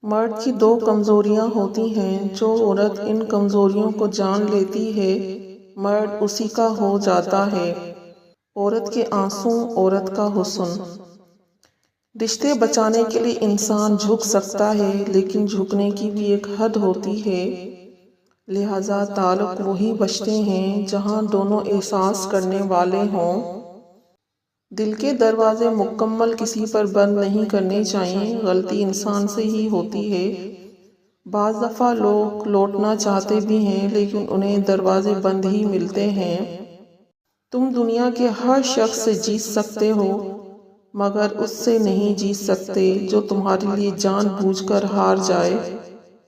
مرد کی دو کمزوریاں ہوتی ہیں، جو عورت ان کمزوریوں کو جان لیتی ہے، مرد اسی کا ہو جاتا ہے۔ عورت کے آنسو، عورت کا حسن۔ رشتے بچانے کے لیے انسان جھک سکتا ہے، لیکن جھکنے کی بھی ایک حد ہوتی ہے۔ لہٰذا تعلق وہی بچتے ہیں جہاں دونوں احساس کرنے والے ہوں۔ دل کے دروازے مکمل کسی پر بند نہیں کرنے چاہیے، غلطی انسان سے ہی ہوتی ہے۔ بعض دفعہ لوگ لوٹنا چاہتے بھی ہیں، لیکن انہیں دروازے بند ہی ملتے ہیں۔ تم دنیا کے ہر شخص سے جیت سکتے ہو، مگر اس سے نہیں جیت سکتے جو تمہارے لیے جان بوجھ کر ہار جائے۔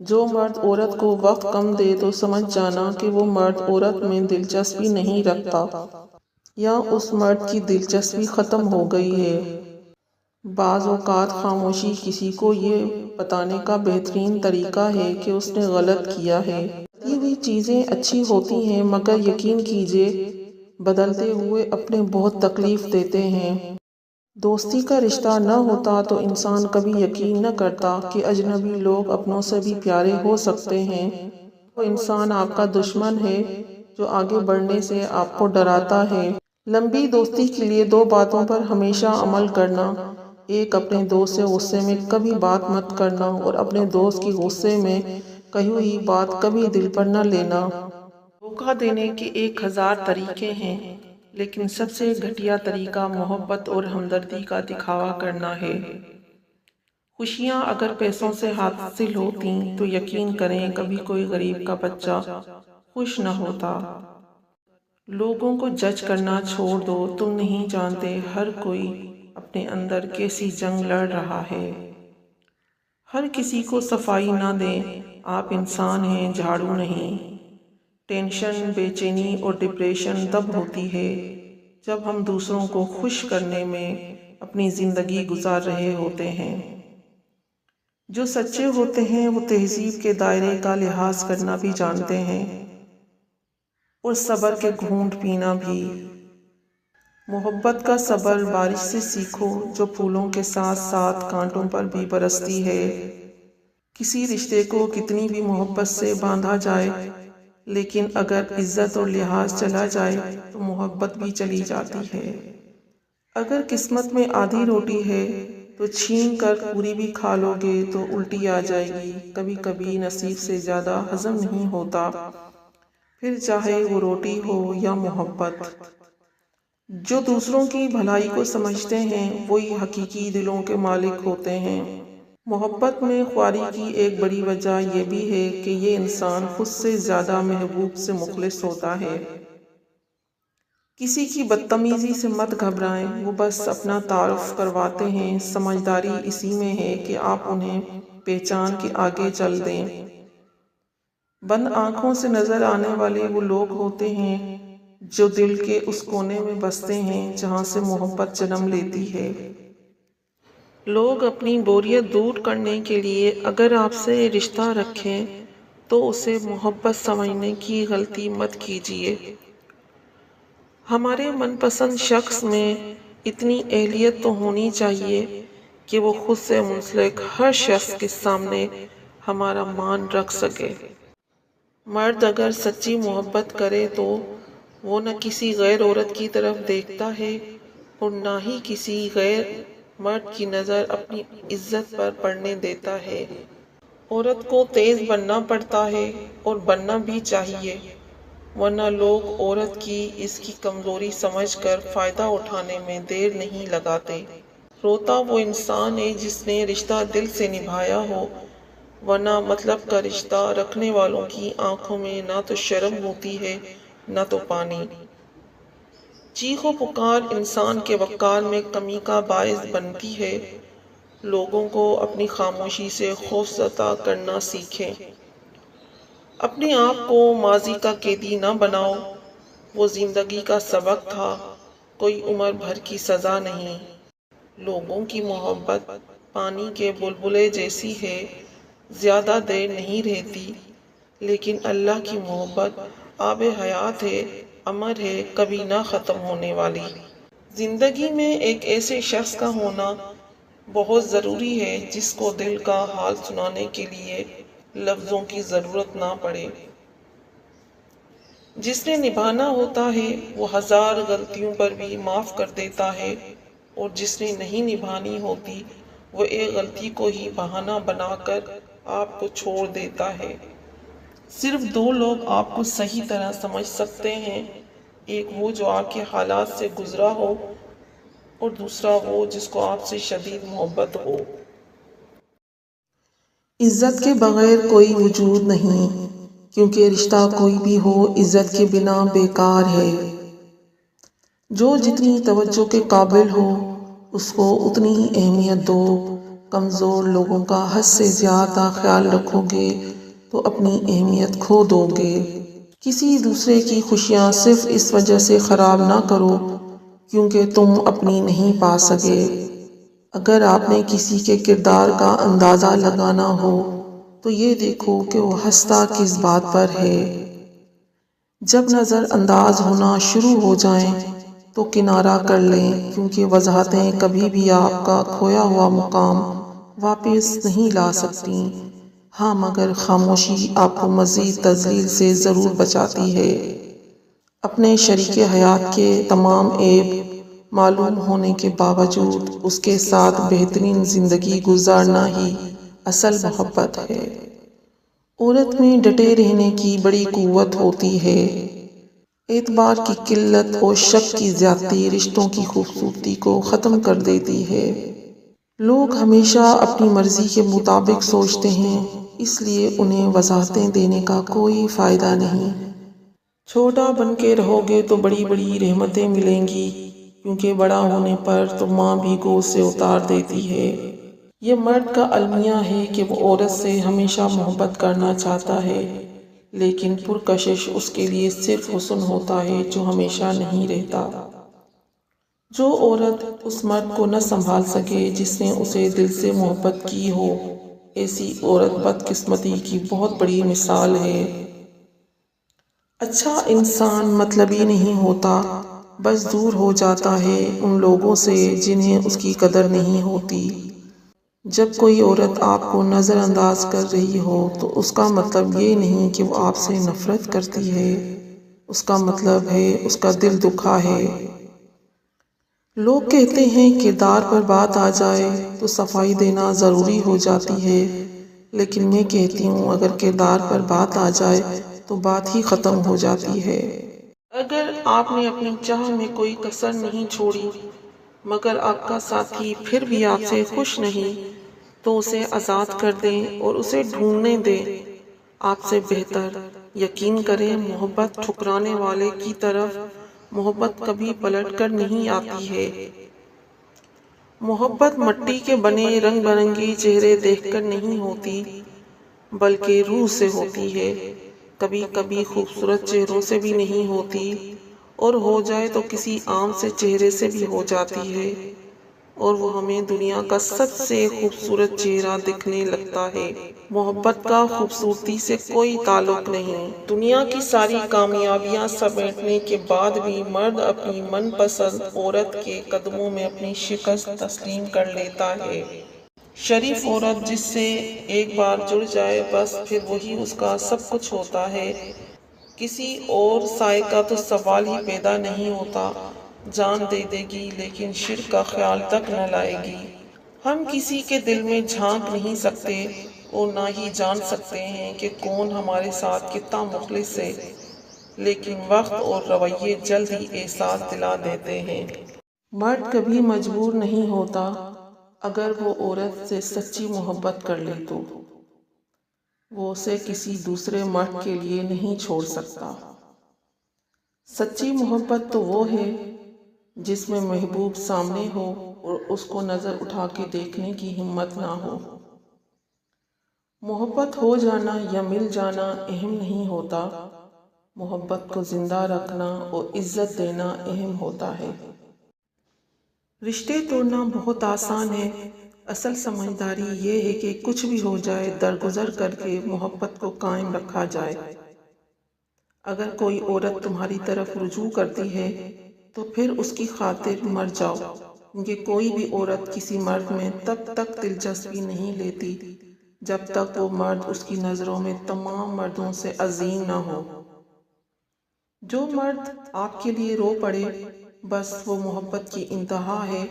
جو مرد عورت کو وقت کم دے تو سمجھ جانا کہ وہ مرد عورت میں دلچسپی نہیں رکھتا، یا اس مرد کی دلچسپی ختم ہو گئی ہے۔ بعض اوقات خاموشی کسی کو یہ بتانے کا بہترین طریقہ ہے کہ اس نے غلط کیا ہے۔ بدلی ہوئی چیزیں اچھی ہوتی ہیں، مگر یقین کیجیے بدلتے ہوئے اپنے بہت تکلیف دیتے ہیں۔ دوستی کا رشتہ نہ ہوتا تو انسان کبھی یقین نہ کرتا کہ اجنبی لوگ اپنوں سے بھی پیارے ہو سکتے ہیں۔ وہ انسان آپ کا دشمن ہے جو آگے بڑھنے سے آپ کو ڈراتا ہے۔ لمبی دوستی کے لیے دو باتوں پر ہمیشہ عمل کرنا: ایک، اپنے دوست سے غصے میں کبھی بات مت کرنا، اور اپنے دوست کی غصے میں کہی ہوئی بات کبھی دل پر نہ لینا۔ دھوکہ دینے کے 1000 طریقے ہیں، لیکن سب سے گھٹیا طریقہ محبت اور ہمدردی کا دکھاوا کرنا ہے۔ خوشیاں اگر پیسوں سے حاصل ہوتیں تو یقین کریں کبھی کوئی غریب کا بچہ خوش نہ ہوتا۔ لوگوں کو جج کرنا چھوڑ دو، تم نہیں جانتے ہر کوئی اپنے اندر کیسی جنگ لڑ رہا ہے۔ ہر کسی کو صفائی نہ دیں، آپ انسان ہیں، جھاڑو نہیں۔ ٹینشن، بے چینی اور ڈپریشن تب ہوتی ہے جب ہم دوسروں کو خوش کرنے میں اپنی زندگی گزار رہے ہوتے ہیں۔ جو سچے ہوتے ہیں وہ تہذیب کے دائرے کا لحاظ کرنا بھی جانتے ہیں، اور صبر کے گھونٹ پینا بھی۔ محبت کا صبر بارش سے سیکھو، جو پھولوں کے ساتھ ساتھ کانٹوں پر بھی برستی ہے۔ کسی رشتے کو کتنی بھی محبت سے باندھا جائے، لیکن اگر عزت اور لحاظ چلا جائے تو محبت بھی چلی جاتی ہے۔ اگر قسمت میں آدھی روٹی ہے تو چھین کر پوری بھی کھا لو گے تو الٹی آ جائے گی۔ کبھی کبھی نصیب سے زیادہ ہضم نہیں ہوتا، پھر چاہے وہ روٹی ہو یا محبت۔ جو دوسروں کی بھلائی کو سمجھتے ہیں وہی حقیقی دلوں کے مالک ہوتے ہیں۔ محبت میں خواری کی ایک بڑی وجہ یہ بھی ہے کہ یہ انسان خود سے زیادہ محبوب سے مخلص ہوتا ہے۔ کسی کی بدتمیزی سے مت گھبرائیں، وہ بس اپنا تعارف کرواتے ہیں۔ سمجھداری اسی میں ہے کہ آپ انہیں پہچان کے آگے چل دیں۔ بند آنکھوں سے نظر آنے والے وہ لوگ ہوتے ہیں جو دل کے اس کونے میں بستے ہیں جہاں سے محبت جنم لیتی ہے۔ لوگ اپنی بوریت دور کرنے کے لیے اگر آپ سے رشتہ رکھیں تو اسے محبت سمجھنے کی غلطی مت کیجیے۔ ہمارے من پسند شخص میں اتنی اہلیت تو ہونی چاہیے کہ وہ خود سے منسلک ہر شخص کے سامنے ہمارا مان رکھ سکے۔ مرد اگر سچی محبت کرے تو وہ نہ کسی غیر عورت کی طرف دیکھتا ہے اور نہ ہی کسی غیر مرد کی نظر اپنی عزت پر پڑنے دیتا ہے۔ عورت کو تیز بننا پڑتا ہے، اور بننا بھی چاہیے، ورنہ لوگ عورت کی اس کی کمزوری سمجھ کر فائدہ اٹھانے میں دیر نہیں لگاتے۔ روتا وہ انسان ہے جس نے رشتہ دل سے نبھایا ہو، ورنہ مطلب کا رشتہ رکھنے والوں کی آنکھوں میں نہ تو شرم ہوتی ہے نہ تو پانی۔ چیخ و پکار انسان کے وقار میں کمی کا باعث بنتی ہے۔ لوگوں کو اپنی خاموشی سے خوفزدہ کرنا سیکھیں۔ اپنے آپ کو ماضی کا قیدی نہ بناؤ، وہ زندگی کا سبق تھا، کوئی عمر بھر کی سزا نہیں۔ لوگوں کی محبت پانی کے بلبلے جیسی ہے، زیادہ دیر نہیں رہتی، لیکن اللہ کی محبت آب حیات ہے، امر ہے، کبھی نہ ختم ہونے والی۔ زندگی میں ایک ایسے شخص کا ہونا بہت ضروری ہے جس کو دل کا حال سنانے کے لیے لفظوں کی ضرورت نہ پڑے۔ جس نے نبھانا ہوتا ہے وہ ہزار غلطیوں پر بھی معاف کر دیتا ہے، اور جس نے نہیں نبھانی ہوتی وہ ایک غلطی کو ہی بہانہ بنا کر آپ کو چھوڑ دیتا ہے۔ صرف دو لوگ آپ کو صحیح طرح سمجھ سکتے ہیں، ایک وہ جو آپ کے حالات سے گزرا ہو، اور دوسرا وہ جس کو آپ سے شدید محبت ہو۔ عزت کے بغیر کوئی وجود نہیں، کیونکہ رشتہ کوئی بھی ہو عزت کے بنا بیکار ہے۔ جو جتنی توجہ کے قابل ہو اس کو اتنی ہی اہمیت دو۔ کمزور لوگوں کا حد سے زیادہ خیال رکھو گے تو اپنی اہمیت کھو دو گے۔ کسی دوسرے کی خوشیاں صرف اس وجہ سے خراب نہ کرو کیونکہ تم اپنی نہیں پا سکے۔ اگر آپ نے کسی کے کردار کا اندازہ لگانا ہو تو یہ دیکھو کہ وہ ہنستا کس بات پر ہے۔ جب نظر انداز ہونا شروع ہو جائیں تو کنارہ کر لیں، کیونکہ وضاحتیں کبھی بھی آپ کا کھویا ہوا مقام واپس نہیں لا سکتی۔ ہاں، مگر خاموشی آپ کو مزید تذلیل سے ضرور بچاتی ہے۔ اپنے شریک حیات کے تمام عیب معلوم ہونے کے باوجود اس کے ساتھ بہترین زندگی گزارنا ہی اصل محبت ہے۔ عورت میں ڈٹے رہنے کی بڑی قوت ہوتی ہے۔ اعتبار کی قلت اور شک کی زیادتی رشتوں کی خوبصورتی کو ختم کر دیتی ہے۔ لوگ ہمیشہ اپنی مرضی کے مطابق سوچتے ہیں، اس لیے انہیں وضاحتیں دینے کا کوئی فائدہ نہیں۔ چھوٹا بن کے رہو گے تو بڑی بڑی رحمتیں ملیں گی، کیونکہ بڑا ہونے پر تو ماں بھی گود سے اتار دیتی ہے۔ یہ مرد کا المیہ ہے کہ وہ عورت سے ہمیشہ محبت کرنا چاہتا ہے، لیکن پرکشش اس کے لیے صرف حسن ہوتا ہے جو ہمیشہ نہیں رہتا۔ جو عورت اس مرد کو نہ سنبھال سکے جس نے اسے دل سے محبت کی ہو، ایسی عورت بدقسمتی کی بہت بڑی مثال ہے۔ اچھا انسان مطلبی نہیں ہوتا، بس دور ہو جاتا ہے ان لوگوں سے جنہیں اس کی قدر نہیں ہوتی۔ جب کوئی عورت آپ کو نظر انداز کر رہی ہو تو اس کا مطلب یہ نہیں کہ وہ آپ سے نفرت کرتی ہے، اس کا مطلب ہے اس کا دل دکھا ہے۔ لوگ کہتے ہیں کردار پر بات آ جائے تو صفائی دینا ضروری ہو جاتی ہے، لیکن میں کہتی ہوں اگر کردار پر بات آ جائے تو بات ہی ختم ہو جاتی ہے۔ اگر آپ نے اپنی چاہ میں کوئی کسر نہیں چھوڑی مگر آپ کا ساتھی پھر بھی آپ سے خوش نہیں تو اسے آزاد کر دیں اور اسے ڈھونڈنے دیں آپ سے بہتر۔ یقین کریں محبت ٹھکرانے والے کی طرف محبت کبھی پلٹ کر نہیں آتی ہے۔ محبت مٹی کے بنے رنگ برنگی چہرے دیکھ کر نہیں ہوتی بلکہ روح سے ہوتی ہے۔ کبھی کبھی خوبصورت چہروں سے بھی نہیں ہوتی، اور ہو جائے تو کسی عام سے چہرے سے بھی ہو جاتی ہے، اور وہ ہمیں دنیا کا سب سے خوبصورت چہرہ دکھنے لگتا ہے۔ محبت کا خوبصورتی سے کوئی تعلق نہیں۔ دنیا کی ساری کامیابیاں سمیٹنے کے بعد بھی مرد اپنی من پسند عورت کے قدموں میں اپنی شکست تسلیم کر لیتا ہے۔ شریف عورت جس سے ایک بار جڑ جائے بس پھر وہی اس کا سب کچھ ہوتا ہے۔ کسی اور سائے کا تو سوال ہی پیدا نہیں ہوتا۔ جان دے دے گی لیکن شرک کا خیال تک نہ لائے گی۔ ہم کسی کے دل میں جھانک نہیں سکتے اور نہ ہی جان سکتے ہیں کہ کون ہمارے ساتھ کتنا مخلص ہے، لیکن وقت اور رویے جلد ہی احساس دلا دیتے ہیں۔ مرد کبھی مجبور نہیں ہوتا، اگر وہ عورت سے سچی محبت کر لے تو وہ اسے کسی دوسرے مرد کے لیے نہیں چھوڑ سکتا۔ سچی محبت تو وہ ہے جس میں محبوب سامنے ہو اور اس کو نظر اٹھا کے دیکھنے کی ہمت نہ ہو۔ محبت ہو جانا یا مل جانا اہم نہیں ہوتا، محبت کو زندہ رکھنا اور عزت دینا اہم ہوتا ہے۔ رشتے توڑنا بہت آسان ہے، اصل سمجھداری یہ ہے کہ کچھ بھی ہو جائے درگزر کر کے محبت کو قائم رکھا جائے۔ اگر کوئی عورت تمہاری طرف رجوع کرتی ہے تو پھر اس کی خاطر مر جاؤ، کیونکہ کوئی بھی عورت کسی مرد میں تب تک دلچسپی نہیں لیتی جب تک وہ مرد اس کی نظروں میں تمام مردوں سے عظیم نہ ہو۔ جو مرد آپ کے لیے رو پڑے بس وہ محبت کی انتہا ہے،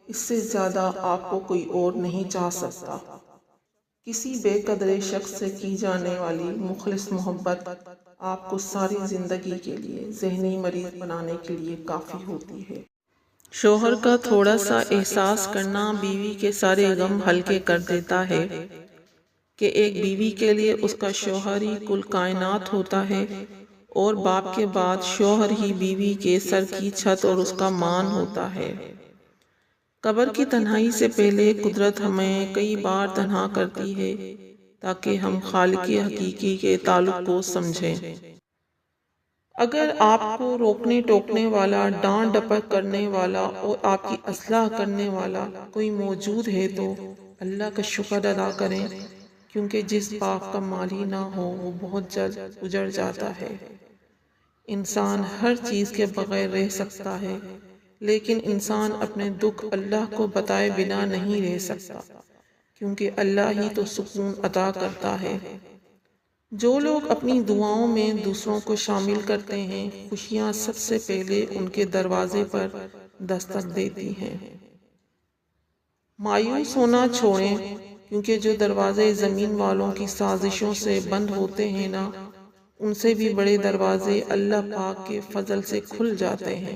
اس سے زیادہ آپ کو کوئی اور نہیں چاہ سکتا۔ کسی بے قدر شخص سے کی جانے والی مخلص محبت آپ کو ساری زندگی کے لیے ذہنی مریض بنانے کے لیے کافی ہوتی ہے۔ شوہر کا تھوڑا سا احساس کرنا بیوی کے سارے غم ہلکے کر دیتا ہے کہ ایک بیوی کے لیے اس کا شوہر ہی کل کائنات ہوتا ہے، اور باپ کے بعد شوہر ہی بیوی کے سر کی چھت اور اس کا مان ہوتا ہے۔ قبر کی تنہائی سے پہلے قدرت ہمیں کئی بار تنہا کرتی ہے تاکہ ہم خالق حقیقی کے تعلق کو سمجھیں۔ اگر آپ کو روکنے ٹوکنے والا، ڈانٹ ڈپٹ کرنے والا اور آپ کی اصلاح کرنے والا کوئی موجود ہے تو اللہ کا شکر ادا کریں، کیونکہ جس باغ کا مالی نہ ہو وہ بہت جلد اجڑ جاتا ہے۔ انسان ہر چیز کے بغیر رہ سکتا ہے، لیکن انسان اپنے دکھ اللہ کو بتائے بنا نہیں رہ سکتا، کیونکہ اللہ ہی تو سکون عطا کرتا ہے۔ جو لوگ اپنی دعاؤں میں دوسروں کو شامل کرتے ہیں، خوشیاں سب سے پہلے ان کے دروازے پر دستک دیتی ہیں۔ مایوس ہونا چھوڑیں، کیونکہ جو دروازے زمین والوں کی سازشوں سے بند ہوتے ہیں نا، ان سے بھی بڑے دروازے اللہ پاک کے فضل سے کھل جاتے ہیں۔